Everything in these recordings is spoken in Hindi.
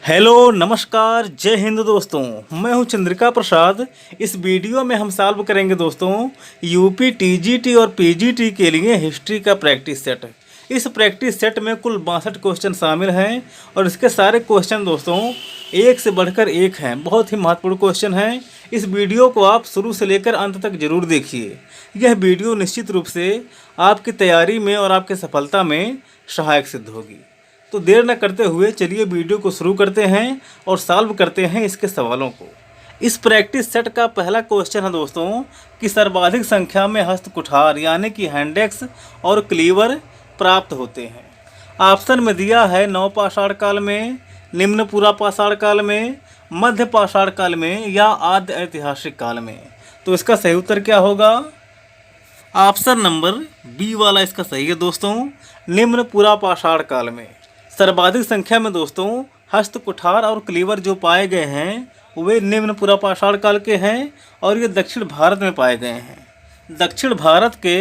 हेलो नमस्कार जय हिंद दोस्तों। मैं हूं चंद्रिका प्रसाद। इस वीडियो में हम सॉल्व करेंगे दोस्तों यूपी टीजीटी और पीजीटी के लिए हिस्ट्री का प्रैक्टिस सेट। इस प्रैक्टिस सेट में कुल 62 क्वेश्चन शामिल हैं और इसके सारे क्वेश्चन दोस्तों एक से बढ़कर एक हैं। बहुत ही महत्वपूर्ण क्वेश्चन हैं। इस वीडियो को आप शुरू से लेकर अंत तक जरूर देखिए। यह वीडियो निश्चित रूप से आपकी तैयारी में और आपकी सफलता में सहायक सिद्ध होगी। तो देर न करते हुए चलिए वीडियो को शुरू करते हैं और सॉल्व करते हैं इसके सवालों को। इस प्रैक्टिस सेट का पहला क्वेश्चन है दोस्तों कि सर्वाधिक संख्या में हस्तकुठार यानी कि हैंडेक्स और क्लीवर प्राप्त होते हैं। ऑप्शन में दिया है नवपाषाण काल में, निम्न पुरा पाषाण काल में, मध्य पाषाण काल में या आद्य ऐतिहासिक काल में। तो इसका सही उत्तर क्या होगा? ऑप्शन नंबर बी वाला इसका सही है दोस्तों, निम्न पुरा पाषाण काल में। सर्वाधिक संख्या में दोस्तों हस्तकुठार और क्लीवर जो पाए गए हैं वे निम्न पुरा पाषाण काल के हैं और ये दक्षिण भारत में पाए गए हैं। दक्षिण भारत के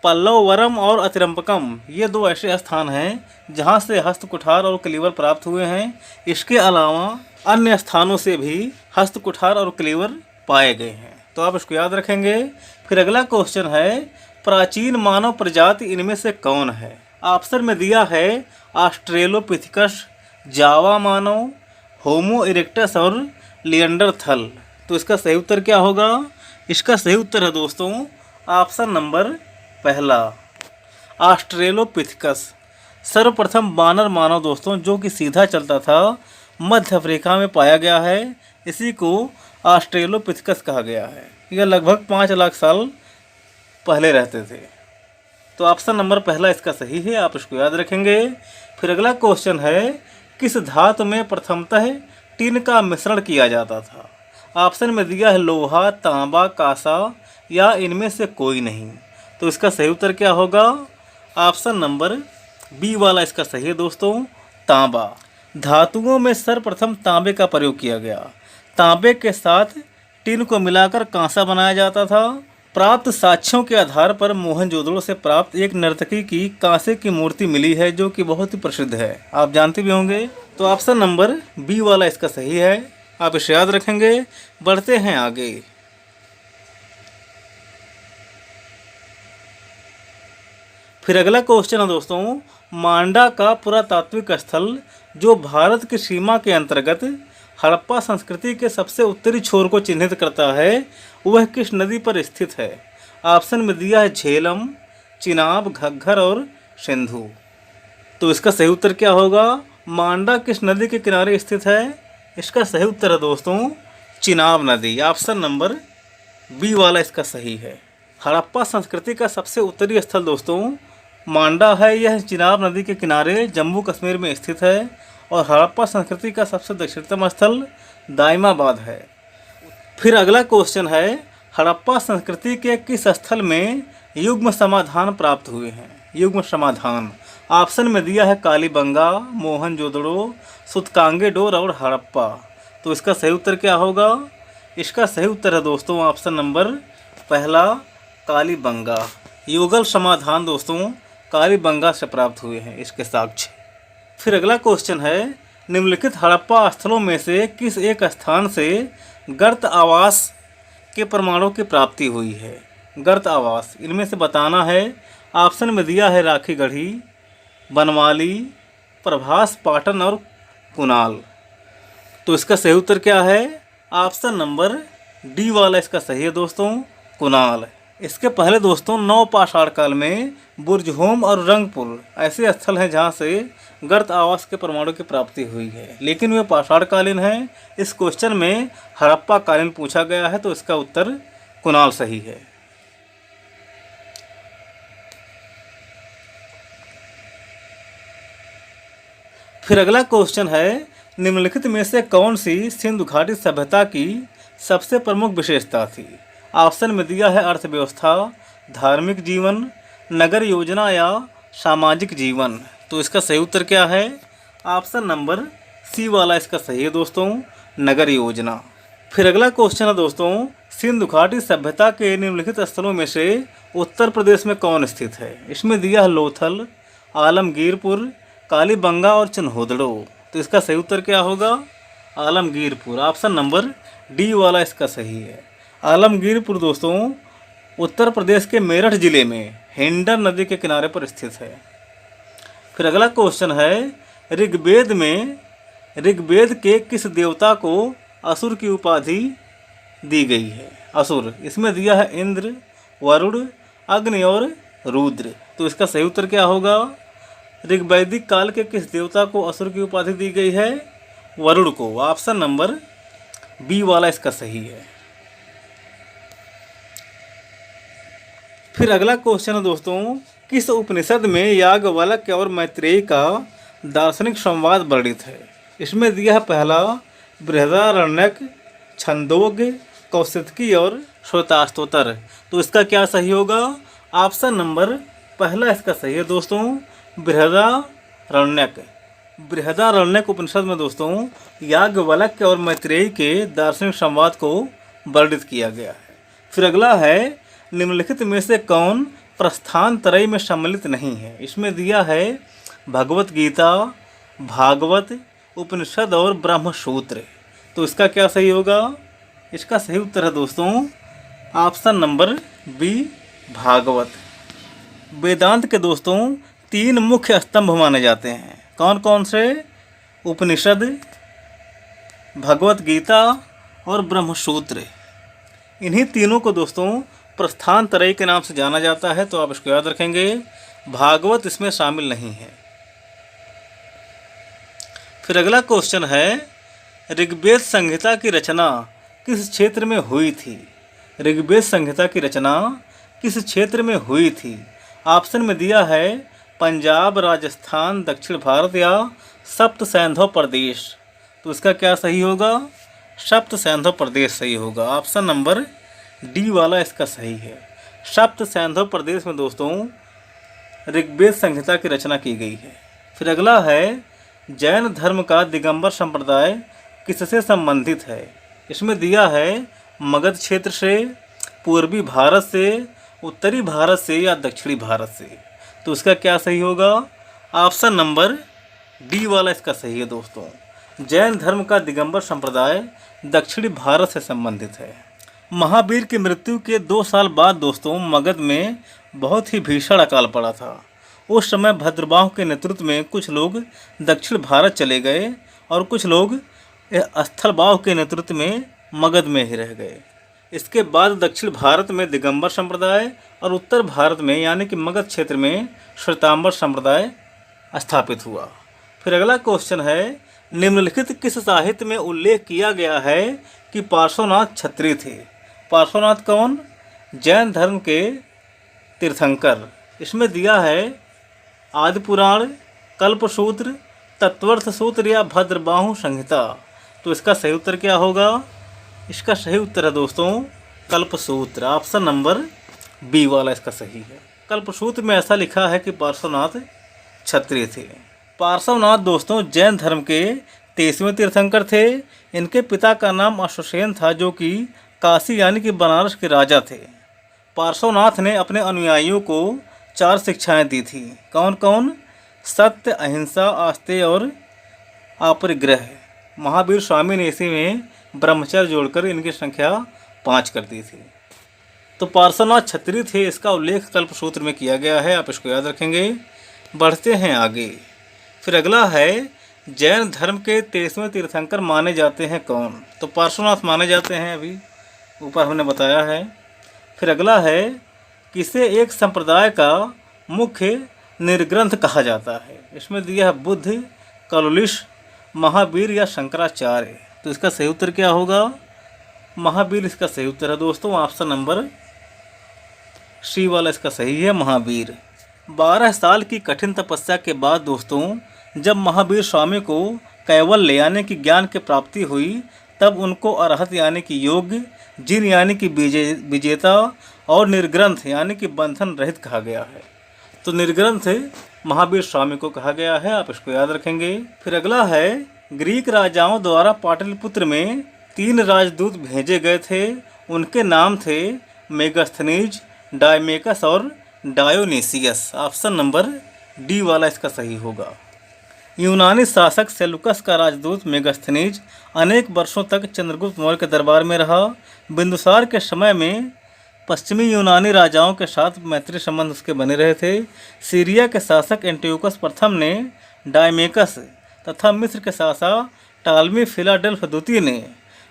पल्लवरम और अतिरंपकम ये दो ऐसे स्थान हैं जहां से हस्तकुठार और क्लीवर प्राप्त हुए हैं। इसके अलावा अन्य स्थानों से भी हस्तकुठार और क्लीवर पाए गए हैं। तो आप इसको याद रखेंगे। फिर अगला क्वेश्चन है प्राचीन मानव प्रजाति इनमें से कौन है? ऑप्शन में दिया है ऑस्ट्रेलोपिथेकस, जावा मानव, होमो इरेक्टस और लिएंडरथल। तो इसका सही उत्तर क्या होगा? इसका सही उत्तर है दोस्तों ऑप्शन नंबर पहला, ऑस्ट्रेलोपिथेकस। सर्वप्रथम बानर मानव दोस्तों जो कि सीधा चलता था मध्य अफ्रीका में पाया गया है। इसी को ऑस्ट्रेलोपिथेकस कहा गया है। यह लगभग 5 लाख साल पहले रहते थे। तो ऑप्शन नंबर पहला इसका सही है, आप इसको याद रखेंगे। फिर अगला क्वेश्चन है किस धातु में प्रथमतः टिन का मिश्रण किया जाता था? ऑप्शन में दिया है लोहा, तांबा, कांसा या इनमें से कोई नहीं। तो इसका सही उत्तर क्या होगा? ऑप्शन नंबर बी वाला इसका सही है दोस्तों, तांबा। धातुओं में सर्वप्रथम तांबे का प्रयोग किया गया। तांबे के साथ टिन को मिलाकर कांसा बनाया जाता था। प्राप्त साक्ष्यों के आधार पर मोहनजोदड़ो से प्राप्त एक नर्तकी की कांसे की मूर्ति मिली है जो कि बहुत ही प्रसिद्ध है, आप जानते भी होंगे। तो ऑप्शन नंबर बी वाला इसका सही है, आप इसे याद रखेंगे। बढ़ते हैं आगे। फिर अगला क्वेश्चन है दोस्तों मांडा का पुरातात्विक स्थल जो भारत की सीमा के अंतर्गत हड़प्पा संस्कृति के सबसे उत्तरी छोर को चिन्हित करता है वह किस नदी पर स्थित है? ऑप्शन में दिया है झेलम, चिनाब, घग्गर और सिंधु। तो इसका सही उत्तर क्या होगा? मांडा किस नदी के किनारे स्थित है? इसका सही उत्तर है दोस्तों चिनाब नदी। ऑप्शन नंबर बी वाला इसका सही है। हड़प्पा संस्कृति का सबसे उत्तरी स्थल दोस्तों मांडा है। यह चिनाब नदी के किनारे जम्मू कश्मीर में स्थित है और हड़प्पा संस्कृति का सबसे दक्षिणतम स्थल दाइमाबाद है। फिर अगला क्वेश्चन है हड़प्पा संस्कृति के किस स्थल में युग्म समाधान प्राप्त हुए हैं? युग्म समाधान ऑप्शन में दिया है कालीबंगा, मोहनजोदड़ो, सूतकांगेडोर और हड़प्पा। तो इसका सही उत्तर क्या होगा? इसका सही उत्तर है दोस्तों ऑप्शन नंबर पहला, कालीबंगा। युगल समाधान दोस्तों कालीबंगा से प्राप्त हुए हैं इसके साक्ष्य। फिर अगला क्वेश्चन है निम्नलिखित हड़प्पा स्थलों में से किस एक स्थान से गर्त आवास के प्रमाणों की प्राप्ति हुई है? गर्त आवास इनमें से बताना है। ऑप्शन में दिया है राखी गढ़ी, बनवाली, प्रभास पाटन और कुनाल। तो इसका सही उत्तर क्या है? ऑप्शन नंबर डी वाला इसका सही है दोस्तों, कुनाल। इसके पहले दोस्तों नवपाषाण काल में बुर्जहोम और रंगपुर ऐसे स्थल हैं जहां से गर्त आवास के प्रमाणों की प्राप्ति हुई है, लेकिन वे पाषाण कालीन हैं। इस क्वेश्चन में हड़प्पा कालीन पूछा गया है तो इसका उत्तर कुनाल सही है। फिर अगला क्वेश्चन है निम्नलिखित में से कौन सी सिंधु घाटी सभ्यता की सबसे प्रमुख विशेषता थी? ऑप्शन में दिया है अर्थव्यवस्था, धार्मिक जीवन, नगर योजना या सामाजिक जीवन। तो इसका सही उत्तर क्या है? ऑप्शन नंबर सी वाला इसका सही है दोस्तों, नगर योजना। फिर अगला क्वेश्चन है दोस्तों सिंधु घाटी सभ्यता के निम्नलिखित स्थलों में से उत्तर प्रदेश में कौन स्थित है? इसमें दिया है लोथल, आलमगीरपुर, कालीबंगा और चिन्होदड़ो। तो इसका सही उत्तर क्या होगा? आलमगीरपुर। ऑप्शन नंबर डी वाला इसका सही है। आलमगीरपुर दोस्तों उत्तर प्रदेश के मेरठ जिले में हिंडन नदी के किनारे पर स्थित है। फिर अगला क्वेश्चन है, ऋग्वेद के किस देवता को असुर की उपाधि दी गई है? असुर, इसमें दिया है इंद्र, वरुण, अग्नि और रुद्र। तो इसका सही उत्तर क्या होगा? ऋग्वैदिक काल के किस देवता को असुर की उपाधि दी गई है? वरुण को। ऑप्शन नंबर बी वाला इसका सही है। फिर अगला क्वेश्चन है दोस्तों, किस उपनिषद में याज्ञवल्क्य और मैत्रेयी का दार्शनिक संवाद वर्णित है? इसमें दिया है पहला बृहदारण्यक, छंदोग्य, कौशिकी और श्वेताश्वतर। तो इसका क्या सही होगा? ऑप्शन नंबर पहला इसका सही है दोस्तों, बृहदारण्यक। बृहदारण्यक उपनिषद में दोस्तों याज्ञवल्क्य और मैत्रेयी के दार्शनिक संवाद को वर्णित किया गया है। फिर अगला है, निम्नलिखित में से कौन प्रस्थान त्रय में सम्मिलित नहीं है? इसमें दिया है भगवत गीता, भागवत, उपनिषद और ब्रह्मसूत्र। तो इसका क्या सही होगा? इसका सही उत्तर है दोस्तों ऑप्शन नंबर बी, भागवत। वेदांत के दोस्तों 3 मुख्य स्तंभ माने जाते हैं। कौन कौन से? उपनिषद, भगवत गीता और ब्रह्मसूत्र। इन्हीं तीनों को दोस्तों प्रस्थान त्रय के नाम से जाना जाता है, तो आप इसको याद रखेंगे। भागवत इसमें शामिल नहीं है। फिर अगला क्वेश्चन है, ऋग्वेद संहिता की रचना किस क्षेत्र में हुई थी? ऋग्वेद संहिता की रचना किस क्षेत्र में हुई थी? ऑप्शन में दिया है पंजाब, राजस्थान, दक्षिण भारत या सप्त सैंधव प्रदेश। तो इसका क्या सही होगा? सप्त सैंधव प्रदेश सही होगा। ऑप्शन नंबर डी वाला इसका सही है। सप्त सैंधव प्रदेश में दोस्तों ऋग्वेद संहिता की रचना की गई है। फिर अगला है, जैन धर्म का दिगंबर संप्रदाय किससे संबंधित है? इसमें दिया है मगध क्षेत्र से, पूर्वी भारत से, उत्तरी भारत से या दक्षिणी भारत से। तो इसका क्या सही होगा? ऑप्शन नंबर डी वाला इसका सही है दोस्तों। जैन धर्म का दिगंबर संप्रदाय दक्षिणी भारत से संबंधित है। महावीर की मृत्यु के 2 साल बाद दोस्तों मगध में बहुत ही भीषण अकाल पड़ा था। उस समय भद्रबाहु के नेतृत्व में कुछ लोग दक्षिण भारत चले गए और कुछ लोग स्थलबाहु के नेतृत्व में मगध में ही रह गए। इसके बाद दक्षिण भारत में दिगंबर संप्रदाय और उत्तर भारत में यानी कि मगध क्षेत्र में श्वेतांबर संप्रदाय स्थापित हुआ। फिर अगला क्वेश्चन है, निम्नलिखित किस साहित्य में उल्लेख किया गया है कि पार्श्वनाथ क्षत्रिय थे? पार्श्वनाथ कौन? जैन धर्म के तीर्थंकर। इसमें दिया है आदि पुराण, कल्पसूत्र, तत्वर्थ सूत्र या भद्रबाहु संहिता। तो इसका सही उत्तर क्या होगा? इसका सही उत्तर है दोस्तों कल्पसूत्र। ऑप्शन नंबर बी वाला इसका सही है। कल्पसूत्र में ऐसा लिखा है कि पार्श्वनाथ क्षत्रिय थे। पार्श्वनाथ दोस्तों जैन धर्म के 23वें तीर्थंकर थे। इनके पिता का नाम अश्वसेन था जो कि काशी यानी कि बनारस के राजा थे। पार्श्वनाथ ने अपने अनुयायियों को 4 शिक्षाएं दी थी। कौन कौन? सत्य, अहिंसा, आस्तेय और अपरिग्रह। महावीर स्वामी ने इसी में ब्रह्मचर्य जोड़कर इनकी संख्या 5 कर दी थी। तो पार्श्वनाथ क्षत्रिय थे, इसका उल्लेख कल्पसूत्र में किया गया है, आप इसको याद रखेंगे। बढ़ते हैं आगे। फिर अगला है, जैन धर्म के 23वें तीर्थंकर माने जाते हैं कौन? तो पार्श्वनाथ माने जाते हैं, अभी ऊपर हमने बताया है। फिर अगला है, किसे एक संप्रदाय का मुख्य निर्ग्रंथ कहा जाता है? इसमें दिया है बुद्ध, कलुलिश, महावीर या शंकराचार्य। तो इसका सही उत्तर क्या होगा? महावीर इसका सही उत्तर है दोस्तों। ऑप्शन नंबर सी वाला इसका सही है, महावीर। 12 साल की कठिन तपस्या के बाद दोस्तों जब महावीर स्वामी को कैवल्य यानी कि ज्ञान की प्राप्ति हुई तब उनको अरहत यानी कि योग्य, जिन यानी कि विजेता और निर्ग्रंथ यानी कि बंधन रहित कहा गया है। तो निर्ग्रंथ महावीर स्वामी को कहा गया है, आप इसको याद रखेंगे। फिर अगला है, ग्रीक राजाओं द्वारा पाटलिपुत्र में 3 राजदूत भेजे गए थे। उनके नाम थे मेगास्थनीज, डायमेकस और डायोनीसियस। ऑप्शन नंबर डी वाला इसका सही होगा। यूनानी शासक सेलुकस का राजदूत मेगास्थनीज अनेक वर्षों तक चंद्रगुप्त मौर्य के दरबार में रहा। बिंदुसार के समय में पश्चिमी यूनानी राजाओं के साथ मैत्री संबंध उसके बने रहे थे। सीरिया के शासक एंटियोकस प्रथम ने डायमेकस तथा मिस्र के शासक टालमी फिलाडेल्फ द्वितीय ने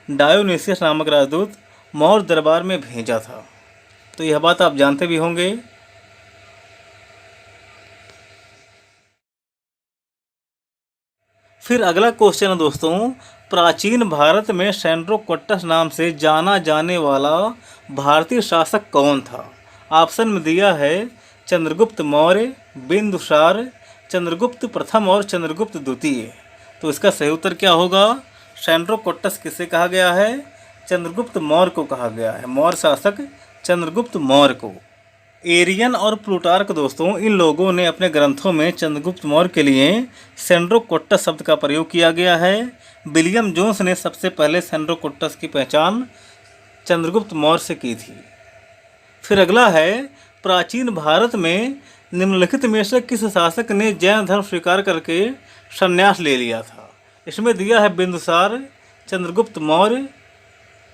डायोनिसियस नामक राजदूत मौर्य दरबार में भेजा था। तो यह बात आप जानते भी होंगे। फिर अगला क्वेश्चन है दोस्तों, प्राचीन भारत में सेंड्रोकोट्टस नाम से जाना जाने वाला भारतीय शासक कौन था? ऑप्शन में दिया है चंद्रगुप्त मौर्य, बिंदुसार, चंद्रगुप्त प्रथम और चंद्रगुप्त द्वितीय। तो इसका सही उत्तर क्या होगा? सेंड्रोकोट्टस किसे कहा गया है? चंद्रगुप्त मौर्य को कहा गया है। मौर्य शासक चंद्रगुप्त मौर्य को। एरियन और प्लूटार्क दोस्तों, इन लोगों ने अपने ग्रंथों में चंद्रगुप्त मौर्य के लिए सेंड्रोकोट्टस शब्द का प्रयोग किया गया है। विलियम जोन्स ने सबसे पहले सेंड्रोकोट्टस की पहचान चंद्रगुप्त मौर्य से की थी। फिर अगला है, प्राचीन भारत में निम्नलिखित में से किस शासक ने जैन धर्म स्वीकार करके संन्यास ले लिया था? इसमें दिया है बिंदुसार, चंद्रगुप्त मौर्य,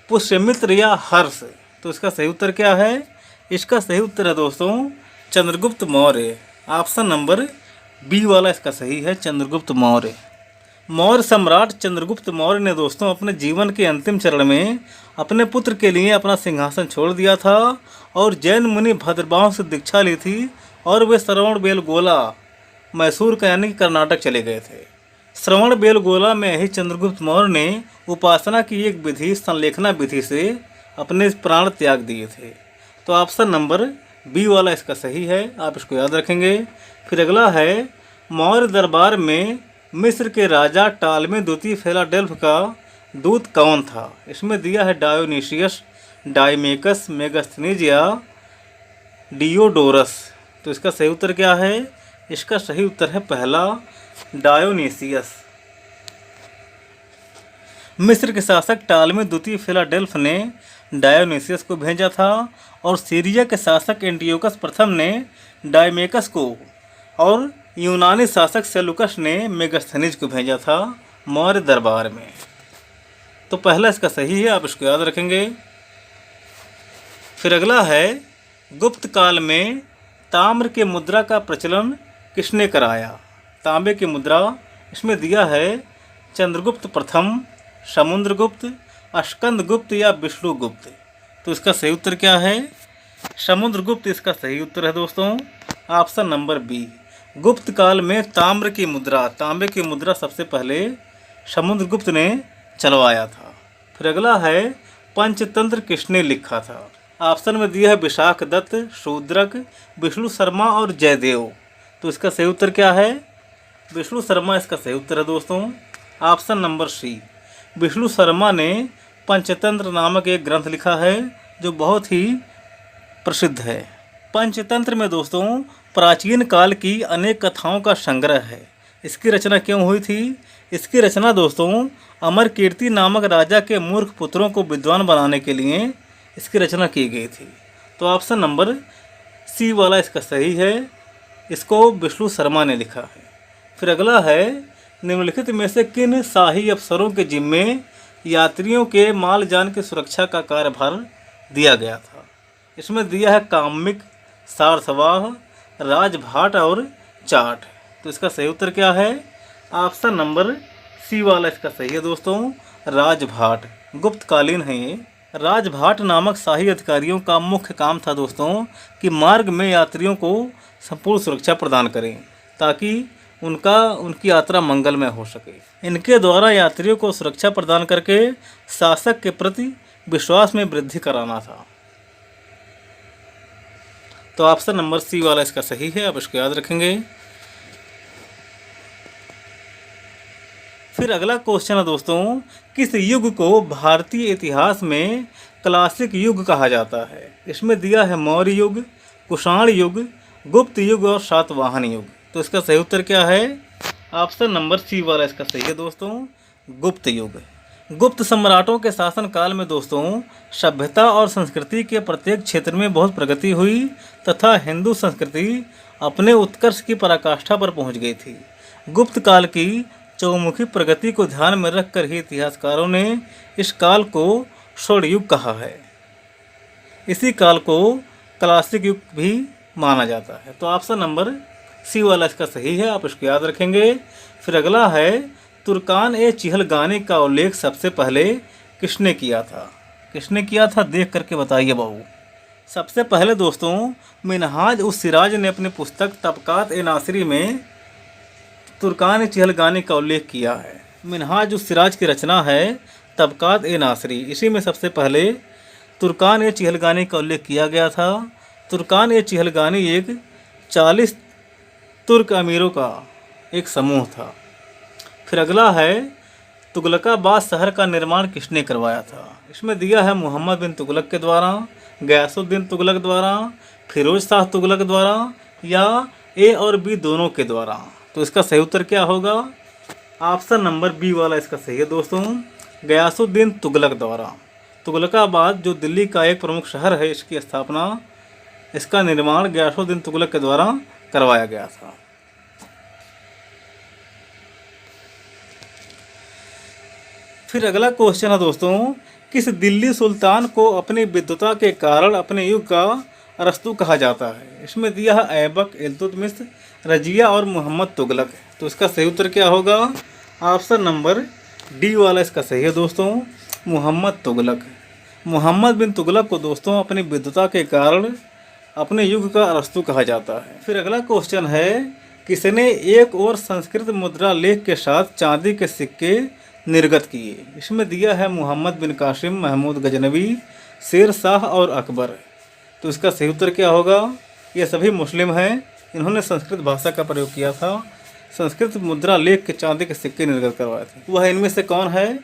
पुष्यमित्र या हर्ष। तो इसका सही उत्तर क्या है? इसका सही उत्तर है दोस्तों Chandragupta Maurya. Option number B वाला इसका सही है, चंद्रगुप्त मौर्य। मौर्य सम्राट चंद्रगुप्त मौर्य ने दोस्तों अपने जीवन के अंतिम चरण में अपने पुत्र के लिए अपना सिंहासन छोड़ दिया था और जैन मुनि भद्रबाहु से दीक्षा ली थी और वे श्रवणबेलगोला मैसूर का यानी कर्नाटक चले गए थे। श्रवणबेलगोला में ही चंद्रगुप्त मौर्य ने उपासना की एक विधि संलेखना विधि से अपने प्राण त्याग दिए थे। तो ऑप्शन नंबर बी वाला इसका सही है, आप इसको याद रखेंगे। फिर अगला है, मौर्य दरबार में मिस्र के राजा टालमी द्वितीय फिलाडेल्फ का दूत कौन था? इसमें दिया है डायोनिसियस, डायमेकस, मेगास्थनीज या डियोडोरस। तो इसका सही उत्तर क्या है? इसका सही उत्तर है पहला, डायोनिसियस। मिस्र के शासक टालमी द्वितीय फिलाडेल्फ ने डायोनिसियस को भेजा था और सीरिया के शासक एंटियोकस प्रथम ने डायमेकस को और यूनानी शासक सेलुकस ने मेगास्थनीज को भेजा था मौर्य दरबार में। तो पहला इसका सही है, आप इसको याद रखेंगे। फिर अगला है, गुप्त काल में ताम्र के मुद्रा का प्रचलन किसने कराया? तांबे की मुद्रा, इसमें दिया है चंद्रगुप्त प्रथम, समुद्रगुप्त, स्कंदगुप्त या विष्णुगुप्त। तो इसका सही उत्तर क्या है? समुद्रगुप्त इसका सही उत्तर है दोस्तों, ऑप्शन नंबर बी। गुप्त काल में ताम्र की मुद्रा, तांबे की मुद्रा सबसे पहले समुद्रगुप्त ने चलवाया था। फिर अगला है, पंचतंत्र किसने लिखा था? ऑप्शन में दिया है विशाख दत्त, शूद्रक, विष्णु शर्मा और जयदेव। तो इसका सही उत्तर क्या है? विष्णु शर्मा इसका सही उत्तर है दोस्तों, option number C. Vishnu Sharma ने पंचतंत्र नामक एक ग्रंथ लिखा है जो बहुत ही प्रसिद्ध है। पंचतंत्र में दोस्तों प्राचीन काल की अनेक कथाओं का संग्रह है। इसकी रचना क्यों हुई थी? इसकी रचना दोस्तों अमरकीर्ति नामक राजा के मूर्ख पुत्रों को विद्वान बनाने के लिए इसकी रचना की गई थी। तो ऑप्शन नंबर सी वाला इसका सही है, इसको विष्णु शर्मा ने लिखा है। फिर अगला है, निम्नलिखित में से किन शाही अफसरों के जिम्मे यात्रियों के माल जान की सुरक्षा का कार्यभार दिया गया था? इसमें दिया है कामिक, सारथवाह, राजभाट और चाट। तो इसका सही उत्तर क्या है? ऑप्शन नंबर सी वाला इसका सही है दोस्तों, राजभाट। गुप्तकालीन है ये। राजभाट नामक शाही अधिकारियों का मुख्य काम था दोस्तों कि मार्ग में यात्रियों को संपूर्ण सुरक्षा प्रदान करें ताकि उनकी यात्रा मंगलमय हो सके। इनके द्वारा यात्रियों को सुरक्षा प्रदान करके शासक के प्रति विश्वास में वृद्धि कराना था। तो ऑप्शन नंबर सी वाला इसका सही है, आप इसको याद रखेंगे। फिर अगला क्वेश्चन है दोस्तों, किस युग को भारतीय इतिहास में क्लासिक युग कहा जाता है? इसमें दिया है मौर्य युग, कुषाण युग, गुप्त युग और सातवाहन युग। तो इसका सही उत्तर क्या है? ऑप्शन नंबर सी वाला इसका सही है दोस्तों, गुप्त युग। गुप्त सम्राटों के शासनकाल में दोस्तों सभ्यता और संस्कृति के प्रत्येक क्षेत्र में बहुत प्रगति हुई तथा हिंदू संस्कृति अपने उत्कर्ष की पराकाष्ठा पर पहुंच गई थी। गुप्त काल की चौमुखी प्रगति को ध्यान में रखकर ही इतिहासकारों ने इस काल को स्वर्ण युग कहा है। इसी काल को क्लासिक युग भी माना जाता है। तो ऑप्शन नंबर सी वाला इसका सही है, आप इसको याद रखेंगे। फिर अगला है, तुर्कान ए चिहलगानी का उल्लेख सबसे पहले किसने किया था? किसने किया था देख करके बताइए बाबू। सबसे पहले दोस्तों मिनहाज उस सिराज ने अपनी पुस्तक तबकात ए नासिरी में तुर्कान ए चिहलगानी का उल्लेख किया है। मिनहाज उस सिराज की रचना है तबकात ए नासिरी, इसी में सबसे पहले तुर्कान ए चिहलगानी का उल्लेख किया गया था। तुर्कान ए चिहलगानी एक 40 तुर्क अमीरों का एक समूह था। फिर अगला है, तुगलकाबाद शहर का निर्माण किसने करवाया था? इसमें दिया है मोहम्मद बिन तुगलक के द्वारा, गयासुद्दीन तुगलक द्वारा, फिरोज शाह तुगलक द्वारा या ए और बी दोनों के द्वारा। तो इसका सही उत्तर क्या होगा? ऑप्शन नंबर बी वाला इसका सही है दोस्तों, गयासुद्दीन तुगलक द्वारा। तुगलकाबाद जो दिल्ली का एक प्रमुख शहर है, इसकी स्थापना, इसका निर्माण गयासुद्दीन तुगलक के द्वारा करवाया गया था। फिर अगला क्वेश्चन है दोस्तों, किस दिल्ली सुल्तान को अपनी विद्वता के कारण अपने युग का अरस्तु कहा जाता है? इसमें दिया है ऐबक, इल्तुतमिश, रजिया और मोहम्मद तुगलक। तो इसका सही उत्तर क्या होगा? ऑप्शन नंबर डी वाला इसका सही है दोस्तों, मोहम्मद तुगलक। मोहम्मद बिन तुगलक को दोस्तों अपनी विद्वता के कारण अपने युग का अरस्तु कहा जाता है। फिर अगला क्वेश्चन है, किसने एक और संस्कृत मुद्रा लेख के साथ चांदी के सिक्के निर्गत किए? इसमें दिया है मोहम्मद बिन कासिम, महमूद गजनवी, शेर शाह और अकबर। तो इसका सही उत्तर क्या होगा? ये सभी मुस्लिम हैं, इन्होंने संस्कृत भाषा का प्रयोग किया था, संस्कृत मुद्रा लेख के चांदी के सिक्के निर्गत करवाए थे। वह इनमें से कौन है?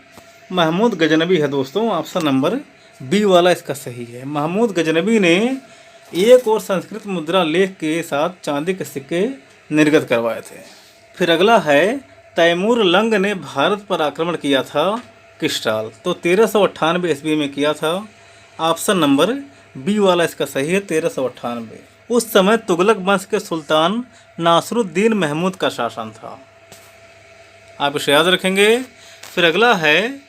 महमूद गजनवी है दोस्तों, ऑप्शन नंबर बी वाला इसका सही है। महमूद गजनवी ने एक और संस्कृत मुद्रा लेख के साथ चांदी के सिक्के निर्गत करवाए थे। फिर अगला है, तैमूर लंग ने भारत पर आक्रमण किया था किस साल? तो 1398 ईस्वी में किया था। ऑप्शन नंबर बी वाला इसका सही है, 1398। उस समय तुगलक वंश के सुल्तान नासरुद्दीन महमूद का शासन था, आप इसे याद रखेंगे। फिर अगला है,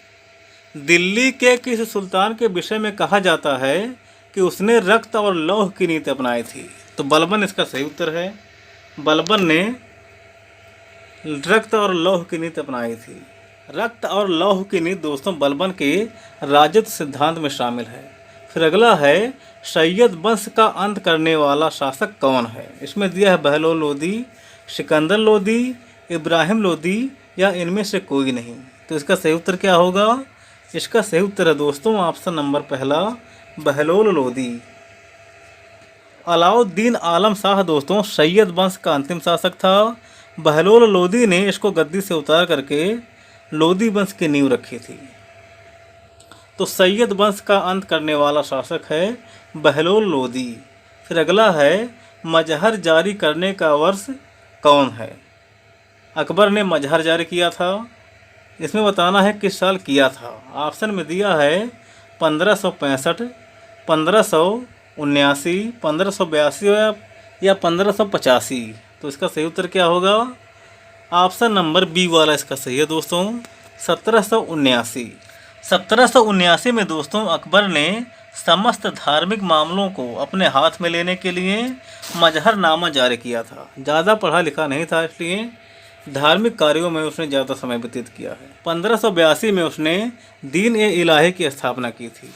दिल्ली के किस सुल्तान के विषय में कहा जाता है कि उसने रक्त और लौह की नीति अपनाई थी? तो बलबन इसका सही उत्तर है। बलबन ने रक्त और लौह की नीति अपनाई थी। रक्त और लौह की नीति दोस्तों बलबन के राजत्व सिद्धांत में शामिल है। फिर अगला है, सैयद वंश का अंत करने वाला शासक कौन है? इसमें दिया है बहलोल लोदी, सिकंदर लोदी, इब्राहिम लोदी या इनमें से कोई नहीं। तो इसका सही उत्तर क्या होगा? इसका सही उत्तर है दोस्तों ऑप्शन नंबर पहला, बहलोल लोदी। अलाउद्दीन आलम शाह दोस्तों सैयद वंश का अंतिम शासक था। बहलोल लोदी ने इसको गद्दी से उतार करके लोदी वंश की नींव रखी थी। तो सैयद वंश का अंत करने वाला शासक है बहलोल लोदी। फिर अगला है, मजहर जारी करने का वर्ष कौन है? अकबर ने मजहर जारी किया था, इसमें बताना है किस साल किया था। ऑप्शन में दिया है 1565, 1579, 1582 या 1585। तो इसका सही उत्तर क्या होगा? ऑप्शन नंबर बी वाला इसका सही है दोस्तों, 1779। 1779 में दोस्तों अकबर ने समस्त धार्मिक मामलों को अपने हाथ में लेने के लिए मजहरनामा जारी किया था। ज़्यादा पढ़ा लिखा नहीं था, इसलिए धार्मिक कार्यों में उसने ज़्यादा समय व्यतीत किया है। 1582 में उसने दीन ए इलाही की स्थापना की थी।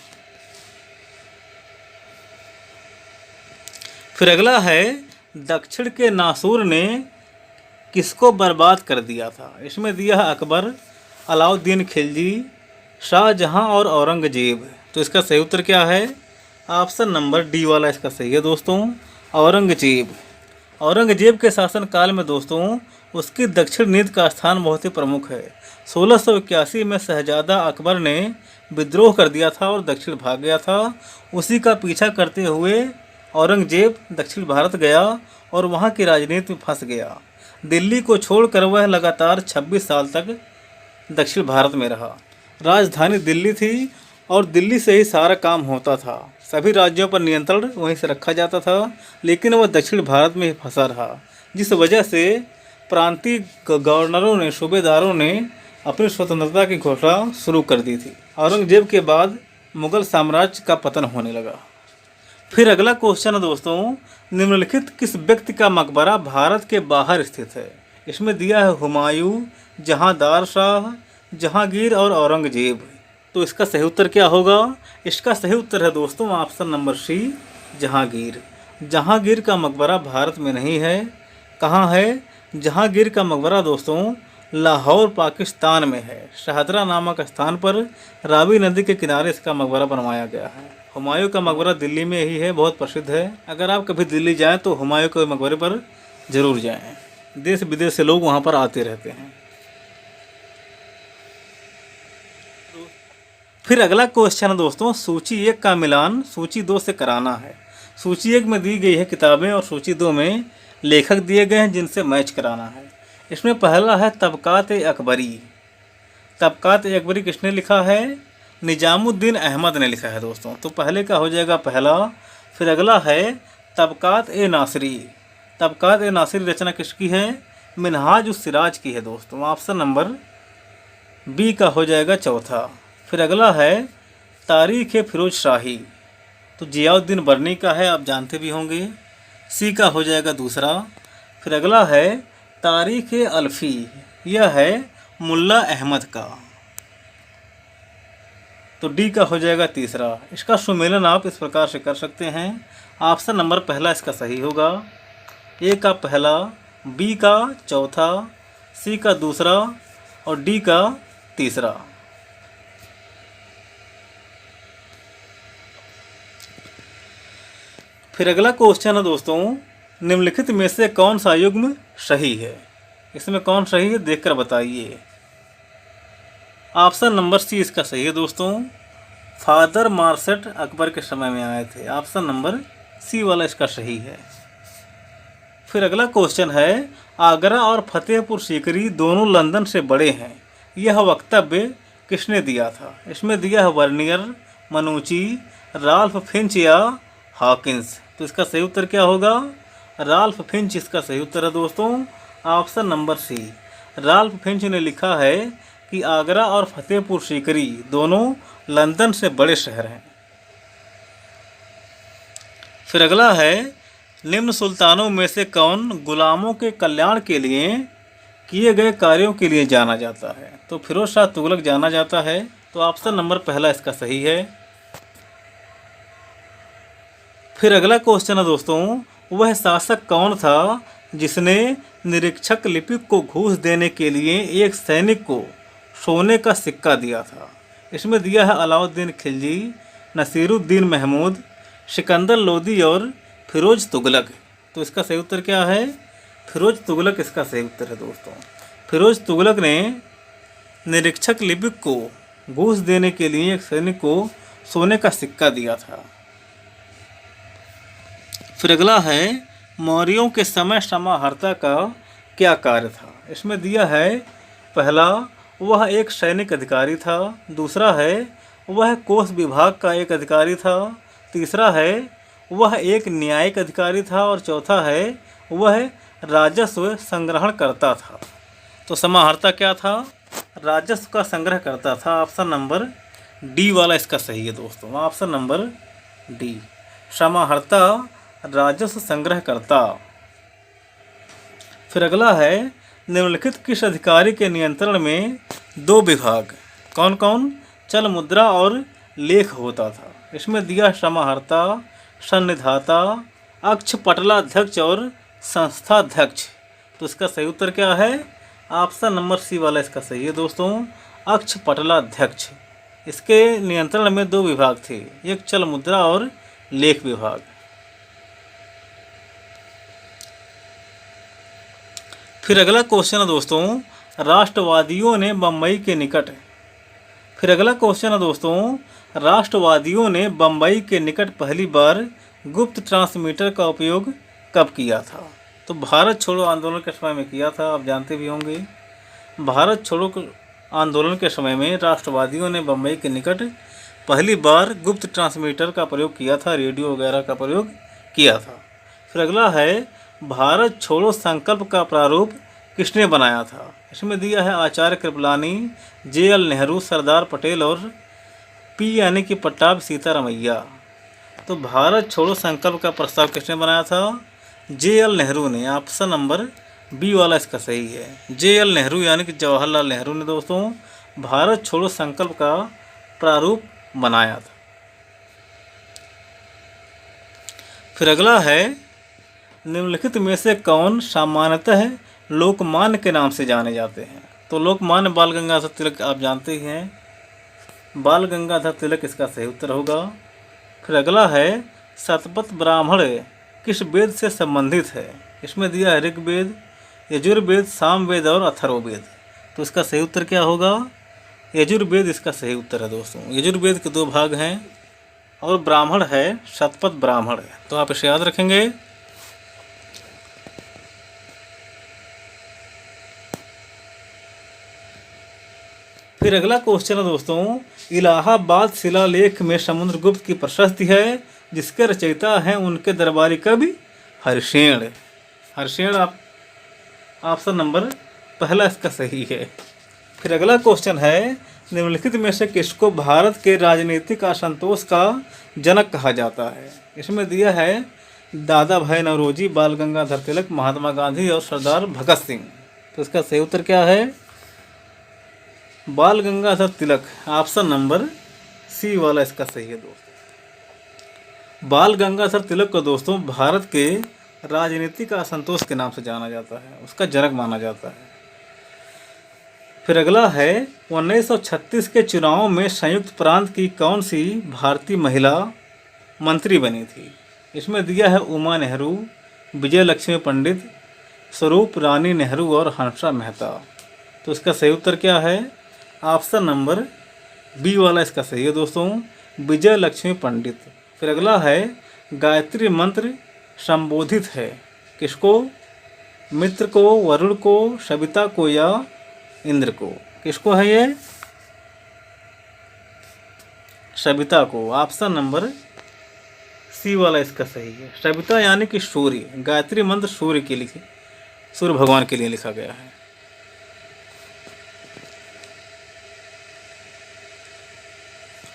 फिर अगला है, दक्षिण के नासूर ने किसको बर्बाद कर दिया था? इसमें दिया है अकबर, अलाउद्दीन खिलजी, शाहजहां और औरंगजेब। तो इसका सही उत्तर क्या है? ऑप्शन नंबर डी वाला इसका सही है दोस्तों, औरंगजेब। औरंगजेब के शासनकाल में दोस्तों उसकी दक्षिण नीति का स्थान बहुत ही प्रमुख है। 1681 में शहजादा अकबर ने विद्रोह कर दिया था और दक्षिण भाग गया था। उसी का पीछा करते हुए औरंगजेब दक्षिण भारत गया और वहाँ की राजनीति में फंस गया। दिल्ली को छोड़कर वह लगातार 26 साल तक दक्षिण भारत में रहा। राजधानी दिल्ली थी और दिल्ली से ही सारा काम होता था। सभी राज्यों पर नियंत्रण वहीं से रखा जाता था, लेकिन वह दक्षिण भारत में ही फंसा रहा, जिस वजह से प्रांतीय गवर्नरों ने, सूबेदारों ने अपनी स्वतंत्रता की घोषणा शुरू कर दी थी। औरंगजेब के बाद मुगल साम्राज्य का पतन होने लगा। फिर अगला क्वेश्चन है दोस्तों, निम्नलिखित किस व्यक्ति का मकबरा भारत के बाहर स्थित है? इसमें दिया है हुमायूं, जहांदार शाह, जहांगीर और औरंगजेब। तो इसका सही उत्तर क्या होगा? इसका सही उत्तर है दोस्तों option number C, Jahangir. Jahangir का मकबरा भारत में नहीं है। कहाँ है? जहांगीर का मकबरा दोस्तों लाहौर पाकिस्तान में है। शाहदरा नामक स्थान पर रावी नदी के किनारे इसका मकबरा बनवाया गया है। हुमायूं का मकबरा दिल्ली में ही है, बहुत प्रसिद्ध है। अगर आप कभी दिल्ली जाएं तो हुमायूं के मकबरे पर जरूर जाएं। देश विदेश से लोग वहां पर आते रहते हैं। फिर अगला क्वेश्चन है दोस्तों, सूची 1 का मिलान सूची 2 से कराना है। सूची 1 में दी गई है किताबें और सूची 2 में लेखक दिए गए हैं जिनसे मैच कराना है। इसमें पहला है तबकात-ए-अकबरी। तबकात-ए-अकबरी किसने लिखा है? निजामुद्दीन अहमद ने लिखा है दोस्तों। तो पहले का हो जाएगा पहला। फिर अगला है तबकात-ए-नासिरी। तबकात-ए-नासिरी रचना किसकी है? मिनहाज-उस-सिराज की है दोस्तों। ऑप्शन नंबर बी का हो जाएगा चौथा। फिर अगला है तारीख़-ए-फिरोज शाही। तो जियाउद्दीन बर्नी का है, आप जानते भी होंगे। सी का हो जाएगा दूसरा। फिर अगला है तारीख़-ए-अल्फ़ी, यह है मुल्ला अहमद का। तो डी का हो जाएगा तीसरा। इसका सुमेलन आप इस प्रकार से कर सकते हैं। ऑप्शन नंबर पहला इसका सही होगा। ए का पहला, बी का चौथा, सी का दूसरा और डी का तीसरा। फिर अगला क्वेश्चन है दोस्तों, निम्नलिखित में से कौन सा युग्म सही है? इसमें कौन सही है देखकर बताइए। ऑप्शन नंबर सी इसका सही है दोस्तों। फादर मार्सेट अकबर के समय में आए थे। ऑप्शन नंबर सी वाला इसका सही है। फिर अगला क्वेश्चन है, आगरा और फतेहपुर सीकरी दोनों लंदन से बड़े हैं, यह वक्तव्य किसने दिया था? इसमें दिया है वर्नियर, मनुची, राल्फ फिंच या हॉकिंस। तो इसका सही उत्तर क्या होगा? राल्फ फिंच इसका सही उत्तर है दोस्तों। Option number C. Ralph Finch ने लिखा है कि आगरा और फतेहपुर सीकरी दोनों लंदन से बड़े शहर हैं। फिर अगला है, निम्न सुल्तानों में से कौन गुलामों के कल्याण के लिए किए गए कार्यों के लिए जाना जाता है? तो फिरोज शाह तुगलक जाना जाता है। तो ऑप्शन नंबर पहला इसका सही है। फिर अगला क्वेश्चन है दोस्तों, वह शासक कौन था जिसने निरीक्षक लिपिक को घूस देने के लिए एक सैनिक को सोने का सिक्का दिया था? इसमें दिया है अलाउद्दीन खिलजी, नसीरुद्दीन महमूद, सिकंदर लोदी और फिरोज तुगलक। तो इसका सही उत्तर क्या है? फिरोज तुगलक इसका सही उत्तर है दोस्तों। फिरोज तुगलक ने निरीक्षक लिपिक को घूस देने के लिए एक सैनिक को सोने का सिक्का दिया था। फिर अगला है, मौर्यों के समय समाहर्ता का क्या कार्य था? इसमें दिया है पहला, वह एक सैनिक अधिकारी था। दूसरा है, वह कोष विभाग का एक अधिकारी था। तीसरा है, वह एक न्यायिक अधिकारी था। और चौथा है, वह राजस्व संग्रहण करता था। तो समाहर्ता क्या था? राजस्व का संग्रह करता था। ऑप्शन नंबर डी वाला इसका सही है दोस्तों। ऑप्शन नंबर डी, समाहर्ता राजस्व संग्रह करता। फिर अगला है, निम्नलिखित किस अधिकारी के नियंत्रण में 2 विभाग कौन कौन चल मुद्रा और लेख होता था? इसमें दिया समाहर्ता, सन्निधाता, अक्षपटलाध्यक्ष और संस्थाध्यक्ष। तो इसका सही उत्तर क्या है? ऑप्शन नंबर सी वाला इसका सही है दोस्तों, अक्षपटलाध्यक्ष। इसके नियंत्रण में 2 विभाग थे, एक चल मुद्रा और लेख विभाग। फिर अगला क्वेश्चन है दोस्तों, राष्ट्रवादियों ने बम्बई के निकट राष्ट्रवादियों ने बम्बई के निकट पहली बार गुप्त ट्रांसमीटर का उपयोग कब किया था? तो भारत छोड़ो आंदोलन के समय में किया था, आप जानते भी होंगे। भारत छोड़ो आंदोलन के समय में राष्ट्रवादियों ने बम्बई के निकट पहली बार गुप्त ट्रांसमीटर का प्रयोग किया था, रेडियो वगैरह का प्रयोग किया था। फिर अगला है, भारत छोड़ो संकल्प का प्रारूप किसने बनाया था? इसमें दिया है आचार्य कृपलानी, जे.एल. नेहरू, सरदार पटेल और पी यानी कि पट्टाभी सीतारामैया। तो भारत छोड़ो संकल्प का प्रस्ताव किसने बनाया था? जे.एल. नेहरू ने। ऑप्शन नंबर बी वाला इसका सही है। जे.एल. नेहरू यानी कि जवाहरलाल नेहरू ने दोस्तों भारत छोड़ो संकल्प का प्रारूप बनाया था। फिर अगला है, निम्नलिखित में से कौन सामान्यतः लोकमान्य के नाम से जाने जाते हैं? तो लोकमान्य बाल गंगाधर तिलक आप जानते ही हैं, बाल गंगाधर तिलक इसका सही उत्तर होगा। फिर अगला है, शतपथ ब्राह्मण किस वेद से संबंधित है? इसमें दिया है ऋग्वेद, यजुर्वेद, सामवेद और अथर्ववेद। तो इसका सही उत्तर क्या होगा? यजुर्वेद इसका सही उत्तर है दोस्तों। यजुर्वेद के 2 भाग हैं और ब्राह्मण है शतपथ ब्राह्मण है, तो आप इसे याद रखेंगे। फिर अगला क्वेश्चन है दोस्तों, इलाहाबाद शिलालेख में समुद्रगुप्त की प्रशस्ति है, जिसके रचयिता हैं उनके दरबारी कवि हर्षेण। हर्षेण आप ऑप्शन नंबर पहला इसका सही है। फिर अगला क्वेश्चन है, निम्नलिखित में से किसको भारत के राजनीतिक असंतोष का जनक कहा जाता है? इसमें दिया है दादा भाई नौरोजी, बाल गंगाधर तिलक, महात्मा गांधी और सरदार भगत सिंह। तो इसका सही उत्तर क्या है? बाल गंगाधर तिलक। ऑप्शन नंबर सी वाला इसका सही है दोस्तों। बाल गंगाधर तिलक को दोस्तों भारत के राजनीतिक असंतोष के नाम से जाना जाता है, उसका जनक माना जाता है। फिर अगला है, 1936 के चुनाव में संयुक्त प्रांत की कौन सी भारतीय महिला मंत्री बनी थी? इसमें दिया है उमा नेहरू, विजय लक्ष्मी पंडित, स्वरूप रानी नेहरू और हंसा मेहता। तो इसका सही उत्तर क्या है? ऑप्शन नंबर बी वाला इसका सही है दोस्तों, विजय लक्ष्मी पंडित। फिर अगला है, गायत्री मंत्र संबोधित है किसको? मित्र को, वरुण को, सविता को या इंद्र को? किसको है ये? सविता को। ऑप्शन नंबर सी वाला इसका सही है। सविता यानी कि सूर्य, गायत्री मंत्र सूर्य के लिए, सूर्य भगवान के लिए लिखा गया है।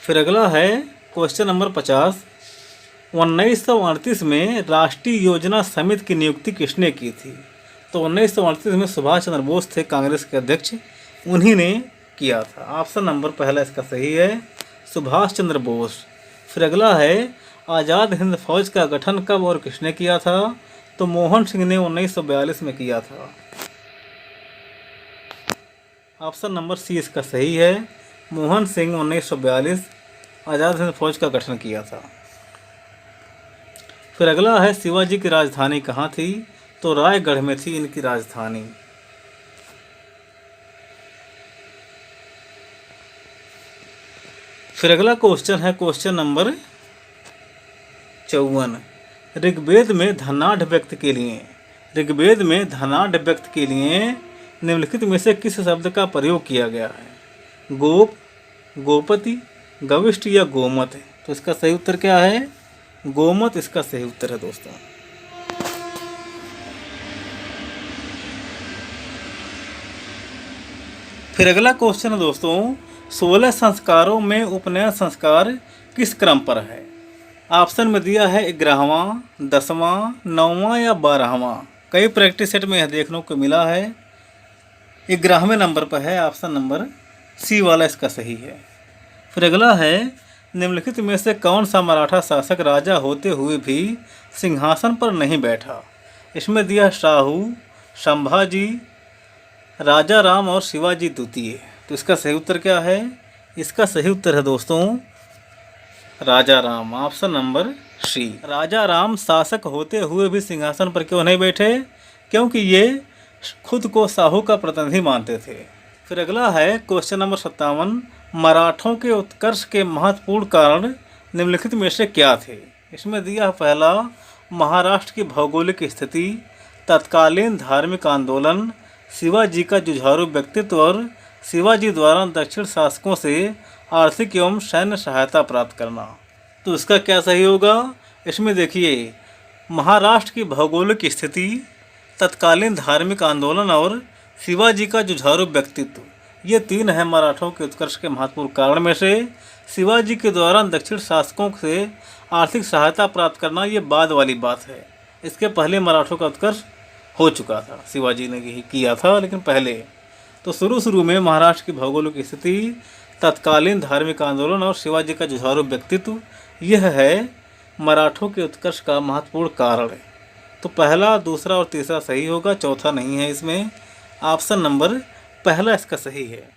फिर अगला है क्वेश्चन नंबर 50, 1938 में राष्ट्रीय योजना समिति की नियुक्ति किसने की थी? तो 1938 में सुभाष चंद्र बोस थे कांग्रेस के अध्यक्ष, उन्हीं ने किया था। ऑप्शन नंबर पहला इसका सही है, सुभाष चंद्र बोस। फिर अगला है, आज़ाद हिंद फौज का गठन कब और किसने किया था? तो मोहन सिंह ने 1942 में किया था। ऑप्शन नंबर सी इसका सही है, मोहन सिंह 1942 आज़ाद हिंद फौज का गठन किया था। फिर अगला है, शिवाजी की राजधानी कहाँ थी? तो रायगढ़ में थी इनकी राजधानी। फिर अगला क्वेश्चन है क्वेश्चन नंबर 54, ऋग्वेद में धनाढ़ व्यक्त के लिए, ऋग्वेद में धनाढ़ व्यक्त के लिए निम्नलिखित में से किस शब्द का प्रयोग किया गया है? गोप, गोपति, गविष्ठ या गोमत? तो इसका सही उत्तर क्या है? गोमत इसका सही उत्तर है दोस्तों। फिर अगला क्वेश्चन है दोस्तों, 16 संस्कारों में उपनयन संस्कार किस क्रम पर है? ऑप्शन में दिया है 11वां, 10वां, 9वां या 12वां। कई प्रैक्टिस सेट में यह देखने को मिला है 11वें नंबर पर है। ऑप्शन नंबर सी वाला इसका सही है। फिर अगला है, निम्नलिखित में से कौन सा मराठा शासक राजा होते हुए भी सिंहासन पर नहीं बैठा? इसमें दिया शाहू, संभाजी, राजा राम और शिवाजी द्वितीय। तो इसका सही उत्तर क्या है? इसका सही उत्तर है दोस्तों Raja Ram. Option number C. Raja Ram शासक होते हुए भी सिंहासन पर क्यों नहीं बैठे? क्योंकि ये खुद को शाहू का प्रतिनिधि मानते थे। फिर अगला है क्वेश्चन नंबर 57, मराठों के उत्कर्ष के महत्वपूर्ण कारण निम्नलिखित में से क्या थे? इसमें दिया पहला, महाराष्ट्र की भौगोलिक स्थिति, तत्कालीन धार्मिक आंदोलन, शिवाजी का जुझारू व्यक्तित्व और शिवाजी द्वारा दक्षिण शासकों से आर्थिक एवं सैन्य सहायता प्राप्त करना। तो इसका क्या सही होगा? इसमें देखिए, महाराष्ट्र की भौगोलिक स्थिति, तत्कालीन धार्मिक आंदोलन और शिवाजी का जुझारू व्यक्तित्व, ये तीन है मराठों के उत्कर्ष के महत्वपूर्ण कारण में से। शिवाजी के दौरान दक्षिण शासकों से आर्थिक सहायता प्राप्त करना ये बाद वाली बात है। इसके पहले मराठों का उत्कर्ष हो चुका था, शिवाजी ने यही किया था, लेकिन पहले तो शुरू में महाराष्ट्र की भौगोलिक स्थिति, तत्कालीन धार्मिक आंदोलन और शिवाजी का जुझारू व्यक्तित्व, यह है मराठों के उत्कर्ष का महत्वपूर्ण कारण है। तो पहला, दूसरा और तीसरा सही होगा, चौथा नहीं है इसमें। ऑप्शन नंबर पहला इसका सही है।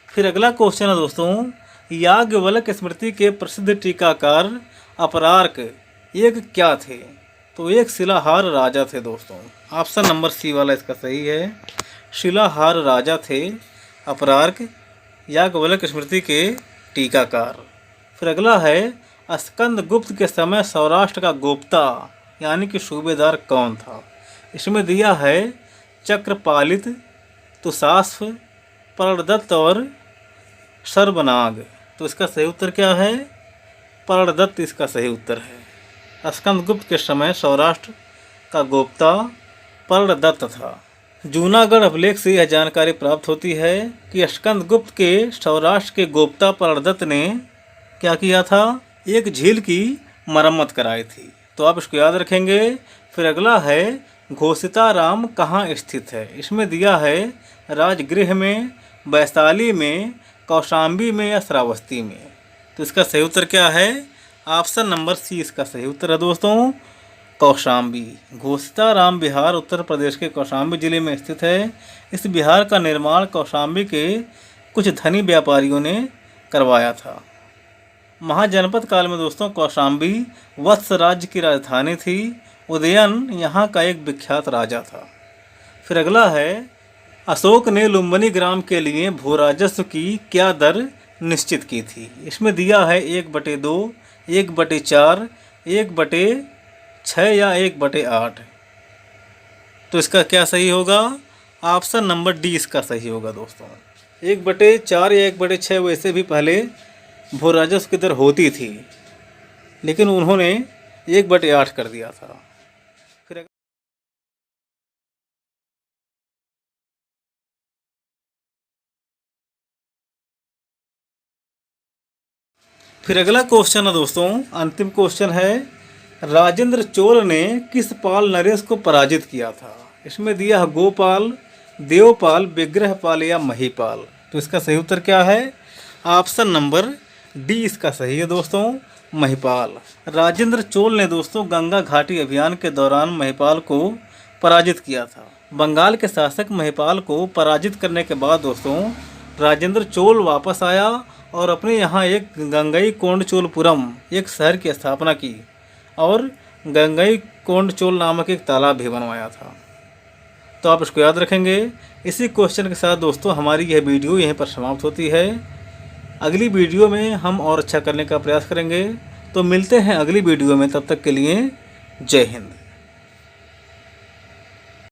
फिर अगला क्वेश्चन है दोस्तों, याज्ञवल्क्य स्मृति के प्रसिद्ध टीकाकार अपरार्क एक क्या थे? तो एक शिलाहार राजा थे दोस्तों। ऑप्शन नंबर सी वाला इसका सही है, शिलाहार राजा थे अपरार्क, याज्ञवल्क्य स्मृति के टीकाकार। फिर अगला है, स्कंदगुप्त के समय सौराष्ट्र का गोप्ता यानी कि सूबेदार कौन था? इसमें दिया है चक्रपालित, तुषास्व, पर्णदत्त और सर्वनाग। तो इसका सही उत्तर क्या है? पर्णदत्त इसका सही उत्तर है। स्कंदगुप्त के समय सौराष्ट्र का गोप्ता पर्णदत्त था। जूनागढ़ अभिलेख से यह जानकारी प्राप्त होती है कि स्कंदगुप्त के सौराष्ट्र के गोप्ता पर्णदत्त ने क्या किया था? एक झील की मरम्मत कराई थी। तो आप इसको याद रखेंगे। फिर अगला है, घोषिताराम कहाँ स्थित है? इसमें दिया है राजगृह में, वैशाली में, कौशाम्बी में या श्रावस्ती में। तो इसका सही उत्तर क्या है? ऑप्शन नंबर सी इसका सही उत्तर है दोस्तों, कौशाम्बी। घोषिताराम विहार उत्तर प्रदेश के कौशाम्बी जिले में स्थित है। इस विहार का निर्माण कौशाम्बी के कुछ धनी व्यापारियों ने करवाया था। महाजनपद काल में दोस्तों कौशाम्बी वत्स राज्य की राजधानी थी। उदयन यहाँ का एक विख्यात राजा था। फिर अगला है, अशोक ने लुम्बिनी ग्राम के लिए भूराजस्व की क्या दर निश्चित की थी? इसमें दिया है 1/2, 1/4, 1/6 या 1/8। तो इसका क्या सही होगा? ऑप्शन नंबर डी इसका सही होगा दोस्तों। 1/4 या 1/6 वैसे भी पहले भू राजस्व की दर होती थी, लेकिन उन्होंने 1/8 कर दिया था। फिर अगला क्वेश्चन है दोस्तों, अंतिम क्वेश्चन है, राजेंद्र चोल ने किस पाल नरेश को पराजित किया था? इसमें दिया है गोपाल, देवपाल, विग्रहपाल या महीपाल। तो इसका सही उत्तर क्या है? ऑप्शन नंबर डी इसका सही है दोस्तों, महिपाल। राजेंद्र चोल ने दोस्तों गंगा घाटी अभियान के दौरान महिपाल को पराजित किया था। बंगाल के शासक महिपाल को पराजित करने के बाद दोस्तों राजेंद्र चोल वापस आया और अपने यहाँ एक गंगईकोंडचोलपुरम एक शहर की स्थापना की और गंगईकोंडचोल नामक एक तालाब भी बनवाया था। तो आप इसको याद रखेंगे। इसी क्वेश्चन के साथ दोस्तों हमारी यह वीडियो यहीं पर समाप्त होती है। अगली वीडियो में हम और अच्छा करने का प्रयास करेंगे। तो मिलते हैं अगली वीडियो में, तब तक के लिए जय हिंद।